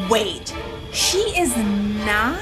Wait, she is not?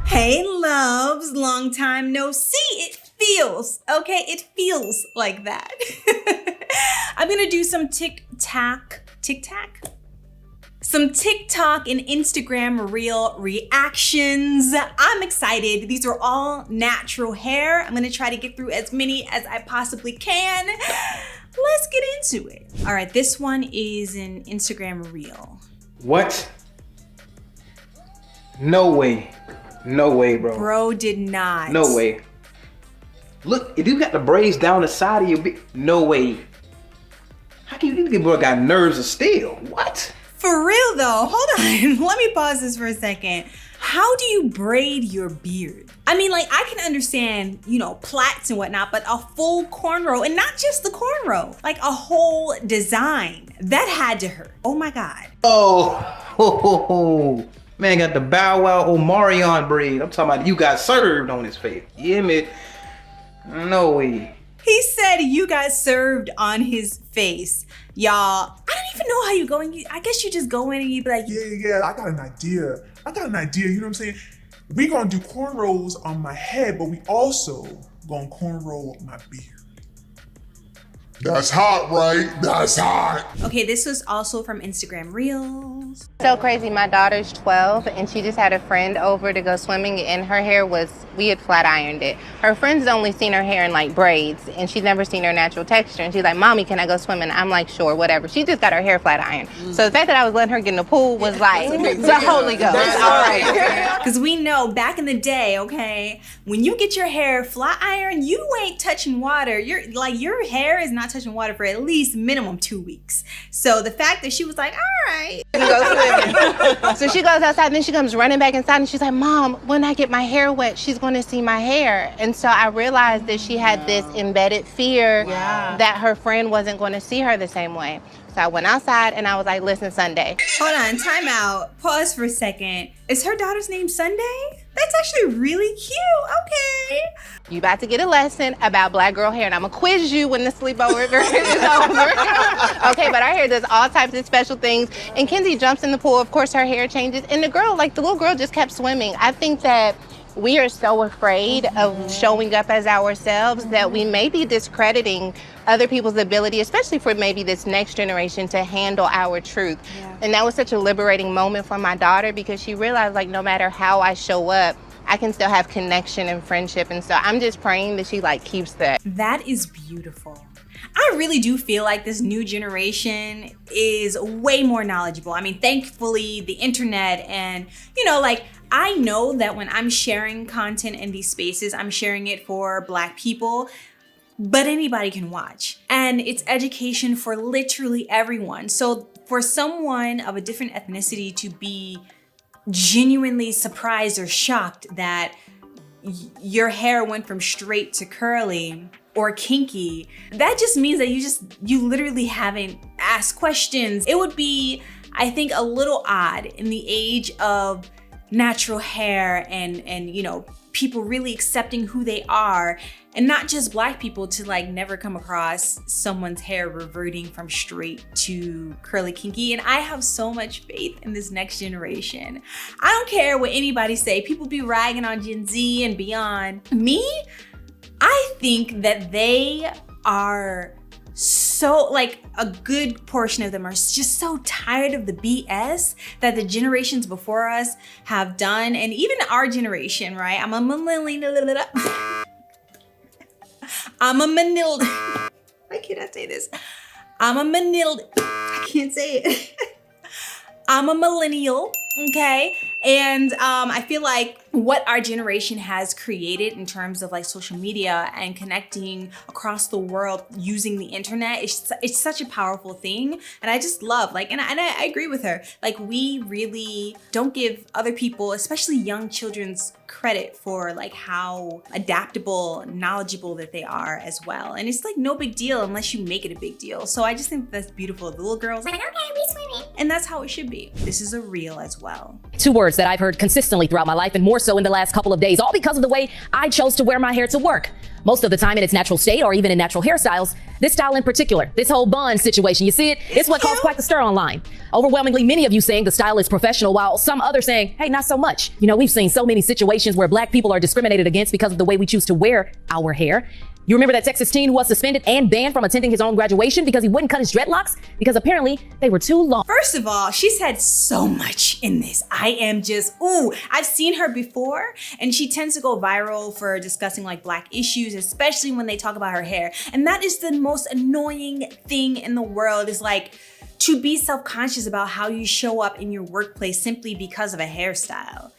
Hey loves, long time no see. It feels like that. I'm gonna do some TikTok and Instagram reel reactions. I'm excited. These are all natural hair. I'm gonna try to get through as many as I possibly can. Let's get into it. All right, this one is an Instagram reel. What? No way. No way, bro. Bro did not. No way. Look, if you got the braids down the side of your no way. How can you think bro got nerves of steel? What? For real though, hold on. Let me pause this for a second. How do you braid your beard? I mean, like, I can understand, you know, plaits and whatnot, but a full cornrow, and not just the cornrow, like a whole design. That had to hurt. Oh my God. Oh, man got the Bow Wow Omarion braid. I'm talking about you got served on his face. Yeah, man. No way. He said you got served on his face. Y'all, I don't even know how you go in. I guess you just go in and you be like, Yeah, I got an idea. You know what I'm saying? We gonna do cornrows on my head, but we also gonna cornrow my beard. That's hot, right? That's hot. Okay, this was also from Instagram Reels. So crazy, my daughter's 12 and she just had a friend over to go swimming and her hair was, we had flat ironed it. Her friend's only seen her hair in like braids and she's never seen her natural texture. And she's like, Mommy, can I go swimming? I'm like, sure, whatever. She just got her hair flat ironed. So the fact that I was letting her get in the pool was like, the Holy Ghost. All right. Because we know back in the day, okay, when you get your hair flat ironed, you ain't touching water. Your hair is not touching water for at least minimum 2 weeks. So the fact that she was like, all right. So she goes outside and then she comes running back inside and she's like, Mom, when I get my hair wet, she's going to see my hair. And so I realized that she had this embedded fear that her friend wasn't going to see her the same way. So I went outside and I was like, listen, Sunday. Hold on, time out. Pause for a second. Is her daughter's name Sunday? That's actually really cute. Okay. You about to get a lesson about black girl hair and I'm gonna quiz you when the sleepover is over. Okay, but our hair does all types of special things. And Kenzie jumps in the pool, of course her hair changes. And the little girl just kept swimming. I think that we are so afraid of showing up as ourselves that we may be discrediting other people's ability, especially for maybe this next generation, to handle our truth. Yeah. And that was such a liberating moment for my daughter because she realized, like, no matter how I show up, I can still have connection and friendship. And so I'm just praying that she like keeps that. That is beautiful. I really do feel like this new generation is way more knowledgeable. I mean, thankfully, the internet and, you know, like, I know that when I'm sharing content in these spaces, I'm sharing it for Black people, but anybody can watch. And it's education for literally everyone. So for someone of a different ethnicity to be genuinely surprised or shocked that your hair went from straight to curly or kinky, that just means that you literally haven't asked questions. It would be, I think, a little odd in the age of natural hair and you know, people really accepting who they are, and not just Black people, to like never come across someone's hair reverting from straight to curly kinky. And I have so much faith in this next generation. I don't care what anybody say. People be ragging on Gen Z and beyond. Me, I think that they are so, like, a good portion of them are just so tired of the BS that the generations before us have done. And even our generation, right? I'm a millennial. Why can't I say this? I can't say it. I'm a millennial, okay? And I feel like what our generation has created in terms of like social media and connecting across the world using the internet, it's such a powerful thing. And I just love, like, and I agree with her. Like, we really don't give other people, especially young children's, credit for like how adaptable, knowledgeable that they are as well. And it's like no big deal unless you make it a big deal. So I just think that's beautiful. The little girls like, okay, we swimming. And that's how it should be. This is a reel as well. Two words that I've heard consistently throughout my life, and more so in the last couple of days, all because of the way I chose to wear my hair to work. Most of the time in its natural state, or even in natural hairstyles. This style in particular, this whole bun situation, you see it? It's what caused quite the stir online. Overwhelmingly, many of you saying the style is professional, while some others saying, hey, not so much. You know, we've seen so many situations where Black people are discriminated against because of the way we choose to wear our hair. You remember that Texas teen who was suspended and banned from attending his own graduation because he wouldn't cut his dreadlocks because apparently they were too long. First of all, she said so much in this. I am just, ooh, I've seen her before, and she tends to go viral for discussing like Black issues, especially when they talk about her hair. And that is the most annoying thing in the world, is like to be self-conscious about how you show up in your workplace simply because of a hairstyle.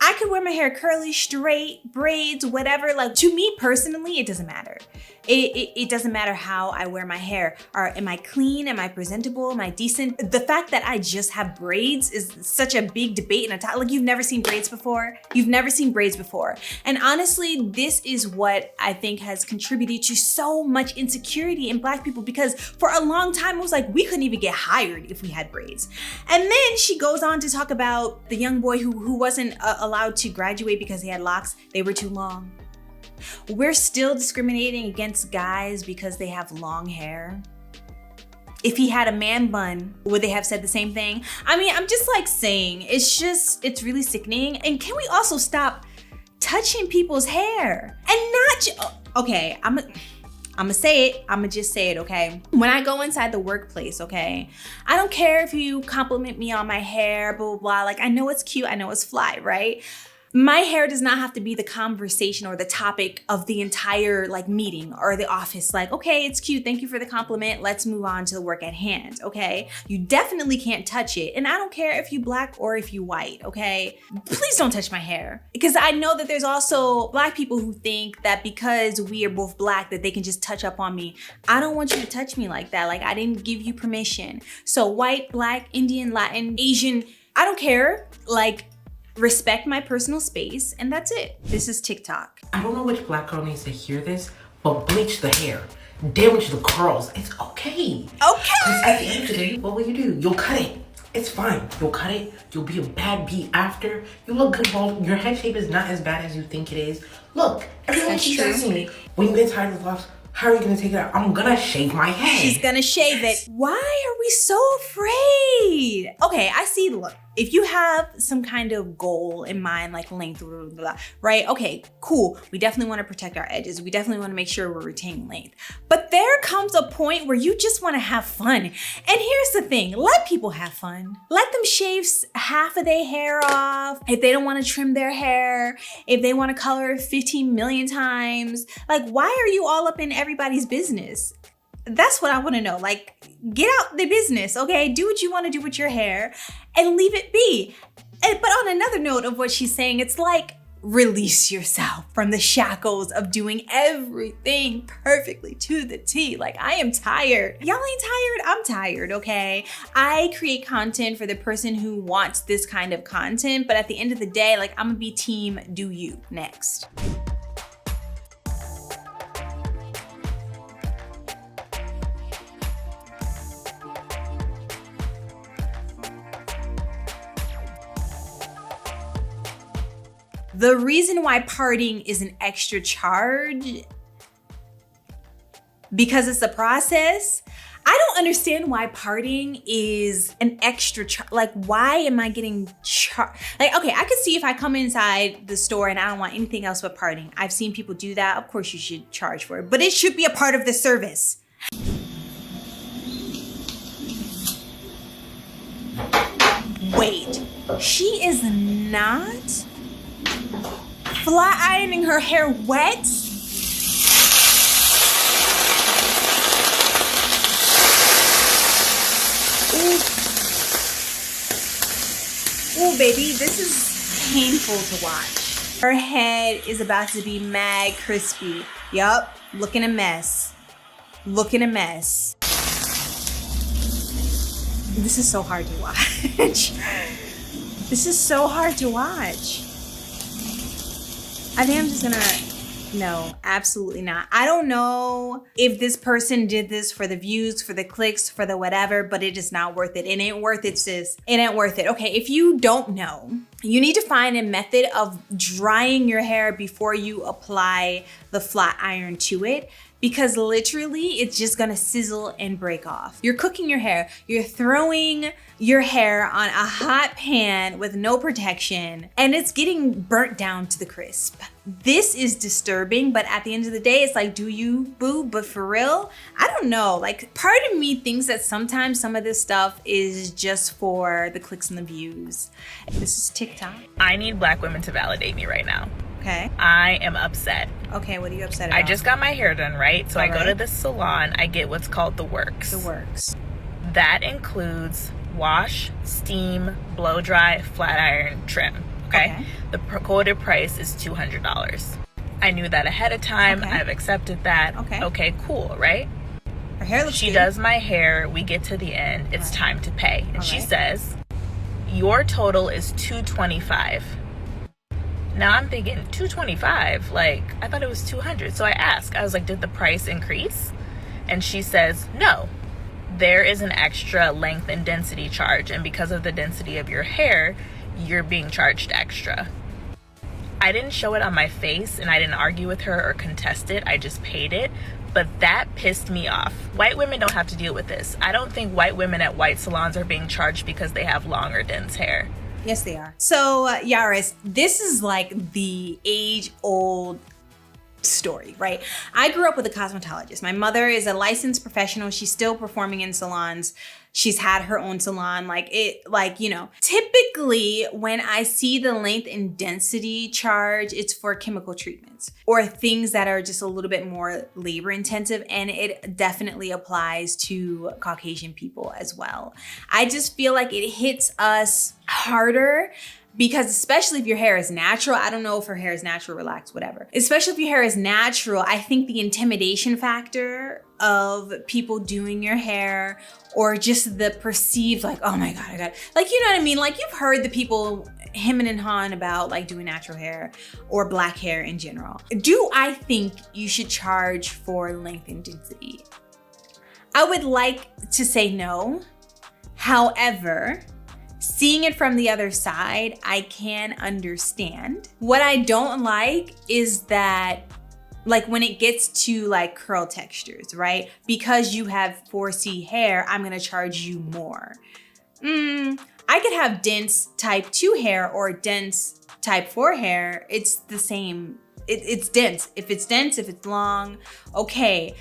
I could wear my hair curly, straight, braids, whatever. Like, to me personally, it doesn't matter. It doesn't matter how I wear my hair. Am I clean? Am I presentable? Am I decent? The fact that I just have braids is such a big debate and a topic. Like, you've never seen braids before? You've never seen braids before. And honestly, this is what I think has contributed to so much insecurity in Black people, because for a long time, it was like, we couldn't even get hired if we had braids. And then she goes on to talk about the young boy who wasn't allowed to graduate because he had locks. They were too long. We're still discriminating against guys because they have long hair. If he had a man bun, would they have said the same thing? I mean, I'm just like saying, it's really sickening. And can we also stop touching people's hair? And not, okay, I'm gonna say it. I'm gonna just say it, okay? When I go inside the workplace, okay, I don't care if you compliment me on my hair, blah, blah, blah. Like, I know it's cute, I know it's fly, right? My hair does not have to be the conversation or the topic of the entire like meeting or the office. Like, okay, it's cute, thank you for the compliment, let's move on to the work at hand, okay? You definitely can't touch it. And I don't care if you Black or if you white, okay? Please don't touch my hair. Because I know that there's also Black people who think that because we are both Black that they can just touch up on me. I don't want you to touch me like that. Like, I didn't give you permission. So white, Black, Indian, Latin, Asian, I don't care. Like, respect my personal space, and that's it. This is TikTok. I don't know which Black girl needs to hear this, but bleach the hair. Damage the curls. It's okay. Okay. At the end of the day, what will you do? You'll cut it. It's fine. You'll cut it. You'll be a bad beat after. You look good bald. Your head shape is not as bad as you think it is. Look, everyone keeps asking me, when you get tired of locks, how are you gonna take it out? I'm gonna shave my head. She's gonna shave it. Why are we so afraid? Okay, I see, look, if you have some kind of goal in mind, like length, blah, blah, blah, right? Okay, cool. We definitely wanna protect our edges. We definitely wanna make sure we're retaining length. But there comes a point where you just wanna have fun. And here's the thing, let people have fun. Let them shave half of their hair off. If they don't wanna trim their hair, if they wanna color it 15 million times, like, why are you all up in everybody's business? That's what I want to know. Like, get out the business, okay? Do what you want to do with your hair and leave it be. But on another note of what she's saying, it's like, release yourself from the shackles of doing everything perfectly to the T. Like, I am tired. Y'all ain't tired? I'm tired, okay? I create content for the person who wants this kind of content, but at the end of the day, like, I'm gonna be team do you next. The reason why parting is an extra charge, because it's a process. I don't understand why parting is an extra charge. Like, why am I getting charged? Like, okay, I could see if I come inside the store and I don't want anything else but parting. I've seen people do that. Of course you should charge for it, but it should be a part of the service. Wait, she is not flat ironing her hair wet? Ooh, baby, this is painful to watch. Her head is about to be mad crispy. Yup, looking a mess. Looking a mess. This is so hard to watch. This is so hard to watch. I think I'm just gonna No, absolutely not. I don't know if this person did this for the views, for the clicks, for the whatever, but it is not worth it. It ain't worth it, sis. It ain't worth it. Okay, if you don't know, you need to find a method of drying your hair before you apply the flat iron to it, because literally it's just gonna sizzle and break off. You're cooking your hair. You're throwing your hair on a hot pan with no protection, and it's getting burnt down to the crisp. This is disturbing, but at the end of the day, it's like, do you, boo? But for real, I don't know. Like, part of me thinks that sometimes some of this stuff is just for the clicks and the views. This is TikTok. I need Black women to validate me right now. Okay. I am upset. Okay, what are you upset about? I just got my hair done, right? So I go to the salon, I get what's called the works. The works. That includes wash, steam, blow dry, flat iron, trim. Okay. The quoted price is $200. I knew that ahead of time. I've accepted that. Okay, cool, right? Her hair looks She good. does my hair. We get to the end. It's time to pay. And she says, your total is $225. Now I'm thinking $225, like I thought it was $200. So I asked, I was like, did the price increase? And she says, no, there is an extra length and density charge. And because of the density of your hair, you're being charged extra. I didn't show it on my face and I didn't argue with her or contest it. I just paid it. But that pissed me off. White women don't have to deal with this. I don't think white women at white salons are being charged because they have long or dense hair. Yes, they are. So, Yaris, this is like the age-old story, right? I grew up with a cosmetologist. My mother is a licensed professional. She's still performing in salons. She's had her own salon. Typically when I see the length and density charge, it's for chemical treatments or things that are just a little bit more labor intensive. And it definitely applies to Caucasian people as well. I just feel like it hits us harder because especially if your hair is natural, I don't know if her hair is natural, relaxed, whatever. Especially if your hair is natural, I think the intimidation factor of people doing your hair or just the perceived like, oh my God, I got it. Like, you know what I mean? Like you've heard the people hemming and hawing about like doing natural hair or black hair in general. Do I think you should charge for length and density? I would like to say no. However, seeing it from the other side, I can understand. What I don't like is that like when it gets to like curl textures, right? Because you have 4C hair, I'm gonna charge you more. I could have dense type 2 hair or dense type 4 hair. It's the same, it's dense. If it's dense, if it's long, okay.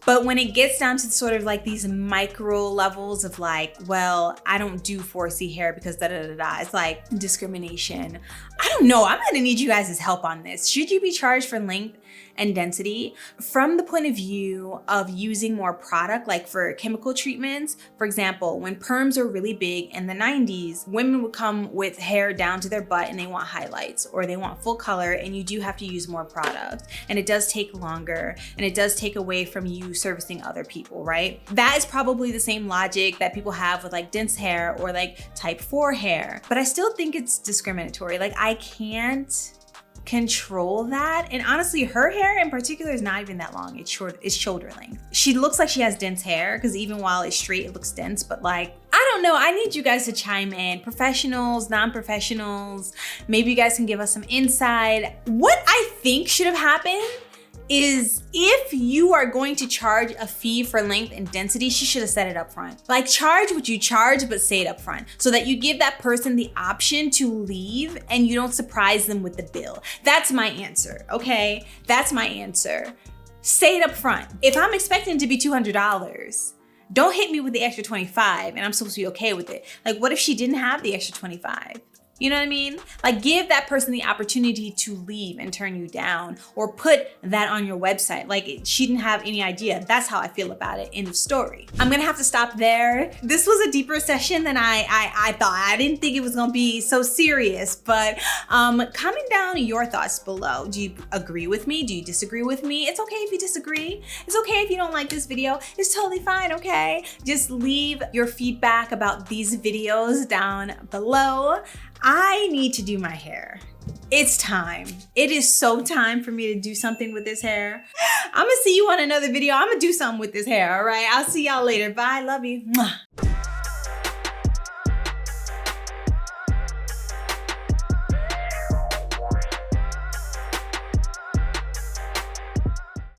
But when it gets down to sort of like these micro levels of like, well, I don't do 4C hair because da-da-da-da, it's like discrimination. I don't know, I'm gonna need you guys' help on this. Should you be charged for length and density from the point of view of using more product, like for chemical treatments? For example, when perms are really big in the 90s, women would come with hair down to their butt and they want highlights or they want full color, and you do have to use more product. And it does take longer and it does take away from you servicing other people, right? That is probably the same logic that people have with like dense hair or like type 4 hair. But I still think it's discriminatory. Like I can't control that. And honestly, her hair in particular is not even that long. It's short, it's shoulder length. She looks like she has dense hair because even while it's straight, it looks dense, but like, I don't know. I need you guys to chime in. Professionals, non-professionals, maybe you guys can give us some insight. What I think should have happened is if you are going to charge a fee for length and density, she should have said it up front. Like charge what you charge, but say it up front so that you give that person the option to leave and you don't surprise them with the bill. That's my answer, okay? That's my answer. Say it up front. If I'm expecting it to be $200, don't hit me with the extra 25 and I'm supposed to be okay with it. Like what if she didn't have the extra 25? You know what I mean? Like give that person the opportunity to leave and turn you down or put that on your website. Like she didn't have any idea. That's how I feel about it. End of story. I'm gonna have to stop there. This was a deeper session than I thought. I didn't think it was gonna be so serious, but comment down your thoughts below. Do you agree with me? Do you disagree with me? It's okay if you disagree. It's okay if you don't like this video. It's totally fine, okay? Just leave your feedback about these videos down below. I need to do my hair. It's time. It is so time for me to do something with this hair. I'm gonna see you on another video. I'm gonna do something with this hair, all right? I'll see y'all later. Bye, love you. Mwah.